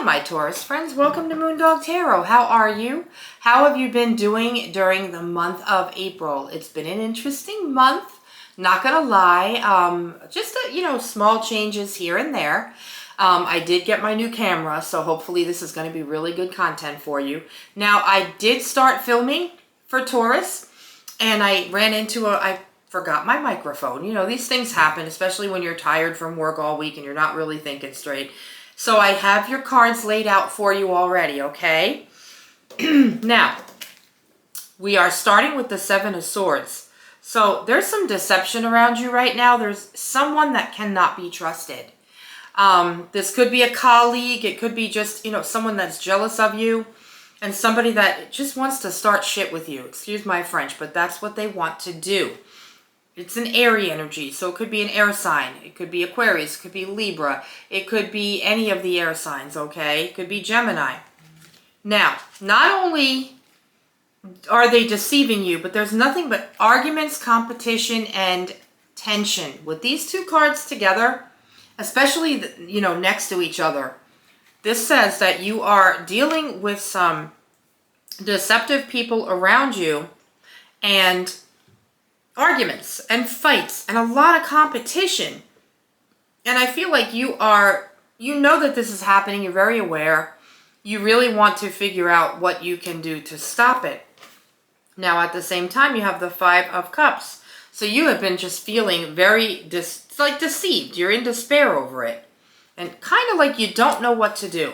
my Taurus friends. Welcome to Moondog Tarot. How are you? How have you been doing during the month of April? It's been an interesting month, not gonna lie. Just small changes here and there. I did get my new camera, so hopefully this is going to be really good content for you. Now, I did start filming for Taurus, and I ran into I forgot my microphone. You know, these things happen, especially when you're tired from work all week and you're not really thinking straight. So I have your cards laid out for you already, okay? Now, we are starting with the Seven of Swords. So there's some deception around you right now. There's someone that cannot be trusted. This could be a colleague. It could be just, someone that's jealous of you. And somebody that just wants to start shit with you. Excuse my French, but that's what they want to do. It's an airy energy, so it could be an air sign. It could be Aquarius. It could be Libra. It could be any of the air signs, okay? It could be Gemini. Now, not only are they deceiving you, but there's nothing but arguments, competition, and tension. With these two cards together, especially, next to each other, this says that you are dealing with some deceptive people around you and arguments and fights and a lot of competition. And I feel like you know that this is happening. You're very aware. You really want to figure out what you can do to stop it. Now, at the same time, you have the Five of Cups. So you have been just feeling very deceived. You're in despair over it. And kind of like you don't know what to do.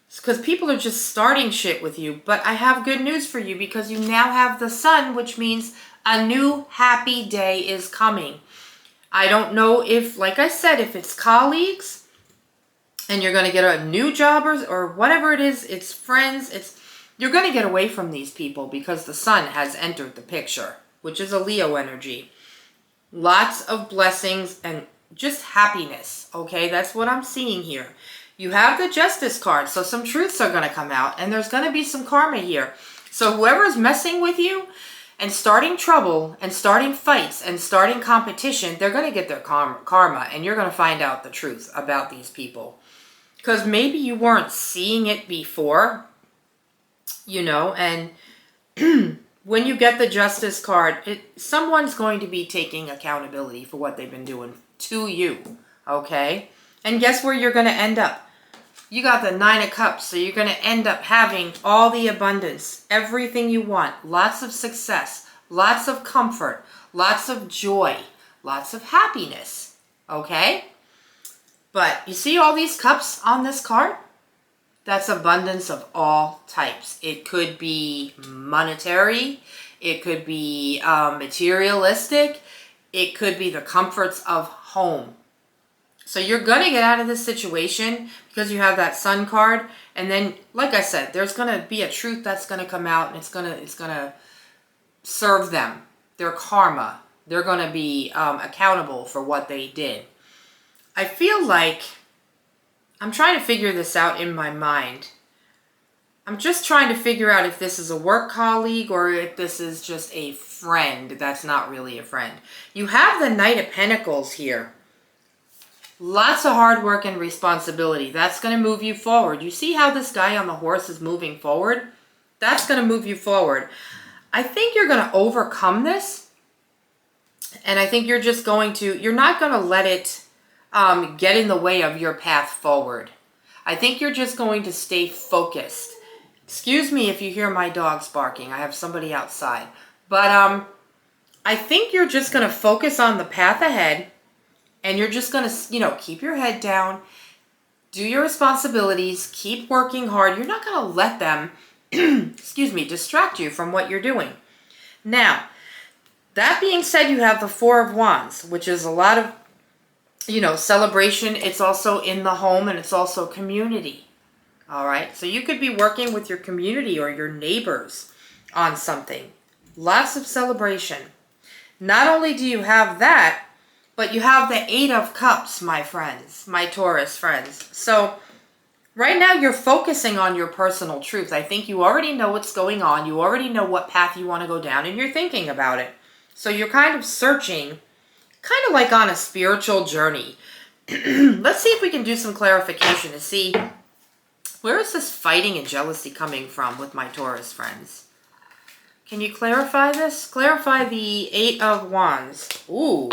It's because people are just starting shit with you. But I have good news for you because you now have the Sun, which means a new happy day is coming. I don't know if, like I said, if it's colleagues and you're going to get a new job or whatever it is, it's friends, you're going to get away from these people because the Sun has entered the picture, which is a Leo energy. Lots of blessings and just happiness, okay? That's what I'm seeing here. You have the Justice card, so some truths are going to come out, and there's going to be some karma here. So whoever's messing with you and starting trouble and starting fights and starting competition, they're going to get their karma, and you're going to find out the truth about these people. Because maybe you weren't seeing it before, and when you get the Justice card, someone's going to be taking accountability for what they've been doing to you, okay? And guess where you're going to end up? You got the Nine of Cups, so you're going to end up having all the abundance, everything you want, lots of success, lots of comfort, lots of joy, lots of happiness, okay? But you see all these cups on this card? That's abundance of all types. It could be monetary, it could be materialistic, it could be the comforts of home. So you're going to get out of this situation because you have that Sun card. And then, like I said, there's going to be a truth that's going to come out, and it's going to serve them, their karma. They're going to be accountable for what they did. I feel like I'm trying to figure this out in my mind. I'm just trying to figure out if this is a work colleague or if this is just a friend that's not really a friend. You have the Knight of Pentacles here. Lots of hard work and responsibility. That's going to move you forward. You see how this guy on the horse is moving forward? That's going to move you forward. I think you're going to overcome this. And I think you're not going to let it get in the way of your path forward. I think you're just going to stay focused. Excuse me if you hear my dogs barking. I have somebody outside. But I think you're just going to focus on the path ahead. And you're just going to, keep your head down, do your responsibilities, keep working hard. You're not going to let them, distract you from what you're doing. Now, that being said, you have the Four of Wands, which is a lot of, celebration. It's also in the home, and it's also community. All right? So you could be working with your community or your neighbors on something. Lots of celebration. Not only do you have that, but you have the Eight of Cups, my friends, my Taurus friends. So right now you're focusing on your personal truth. I think you already know what's going on. You already know what path you want to go down, and you're thinking about it. So you're kind of searching, kind of like on a spiritual journey. Let's see if we can do some clarification to see Where is this fighting and jealousy coming from with my Taurus friends? Can you clarify this? Clarify the Eight of Wands. Ooh,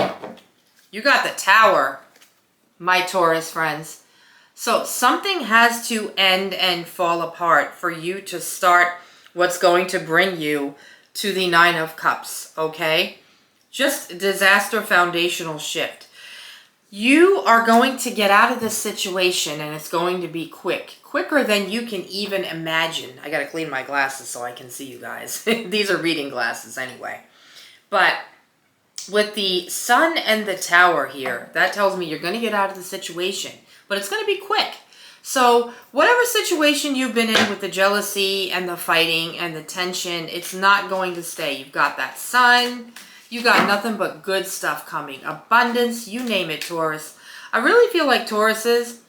you got the Tower, my Taurus friends. So something has to end and fall apart for you to start what's going to bring you to the Nine of Cups, okay? Just disaster foundational shift. You are going to get out of this situation, and it's going to be quick. Quicker than you can even imagine. I got to clean my glasses so I can see you guys. These are reading glasses anyway. But with the Sun and the Tower here, that tells me you're going to get out of the situation. But it's going to be quick. So whatever situation you've been in with the jealousy and the fighting and the tension, it's not going to stay. You've got that Sun. You got nothing but good stuff coming. Abundance, you name it, Taurus. I really feel like Tauruses,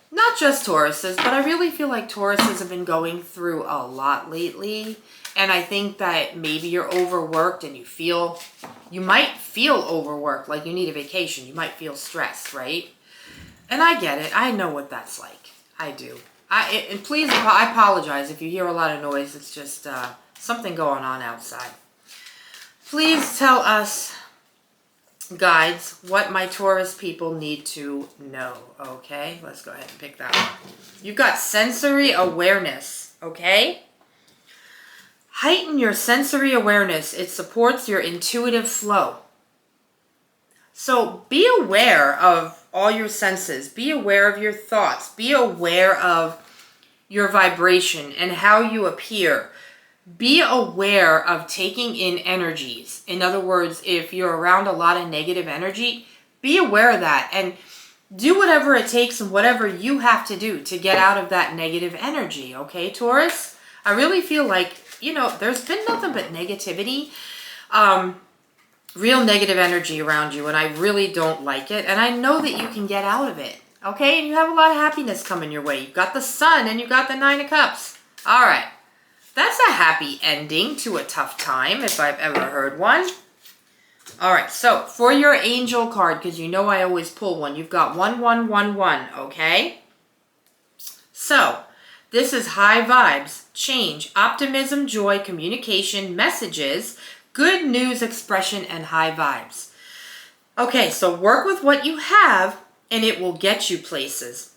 not just Tauruses, but I really feel like Tauruses have been going through a lot lately. And I think that maybe you're overworked and you might feel overworked, like you need a vacation. You might feel stressed, right? And I get it. I know what that's like. I do. And please, I apologize if you hear a lot of noise. It's just something going on outside. Please tell us, guides, what my Taurus people need to know, okay? Let's go ahead and pick that one. You've got sensory awareness, okay? Heighten your sensory awareness. It supports your intuitive flow. So be aware of all your senses. Be aware of your thoughts. Be aware of your vibration and how you appear. Be aware of taking in energies. In other words, if you're around a lot of negative energy, be aware of that and do whatever it takes and whatever you have to do to get out of that negative energy. Okay, Taurus? I really feel like, there's been nothing but negativity, real negative energy around you, and I really don't like it. And I know that you can get out of it. Okay, and you have a lot of happiness coming your way. You've got the Sun and you've got the Nine of Cups. All right. That's a happy ending to a tough time, if I've ever heard one. All right, so for your angel card, because you know I always pull one, you've got 1111, okay? So this is high vibes, change, optimism, joy, communication, messages, good news, expression, and high vibes. Okay, so work with what you have, and it will get you places.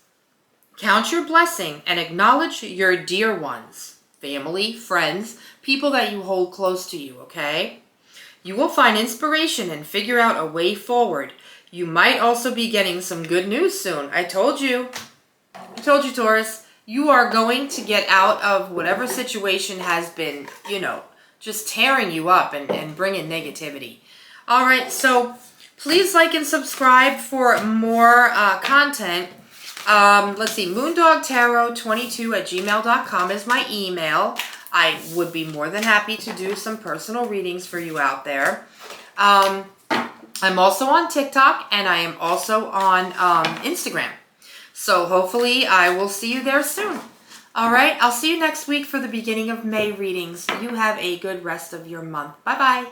Count your blessing and acknowledge your dear ones. Family, friends, people that you hold close to you, okay? You will find inspiration and figure out a way forward. You might also be getting some good news soon. I told you, Taurus, you are going to get out of whatever situation has been, just tearing you up and bringing negativity. All right, so please like and subscribe for more content. Let's see, moondogtarot22@gmail.com is my email. I would be more than happy to do some personal readings for you out there. I'm also on TikTok, and I am also on Instagram. So hopefully I will see you there soon. All right, I'll see you next week for the beginning of May readings. You have a good rest of your month. Bye-bye.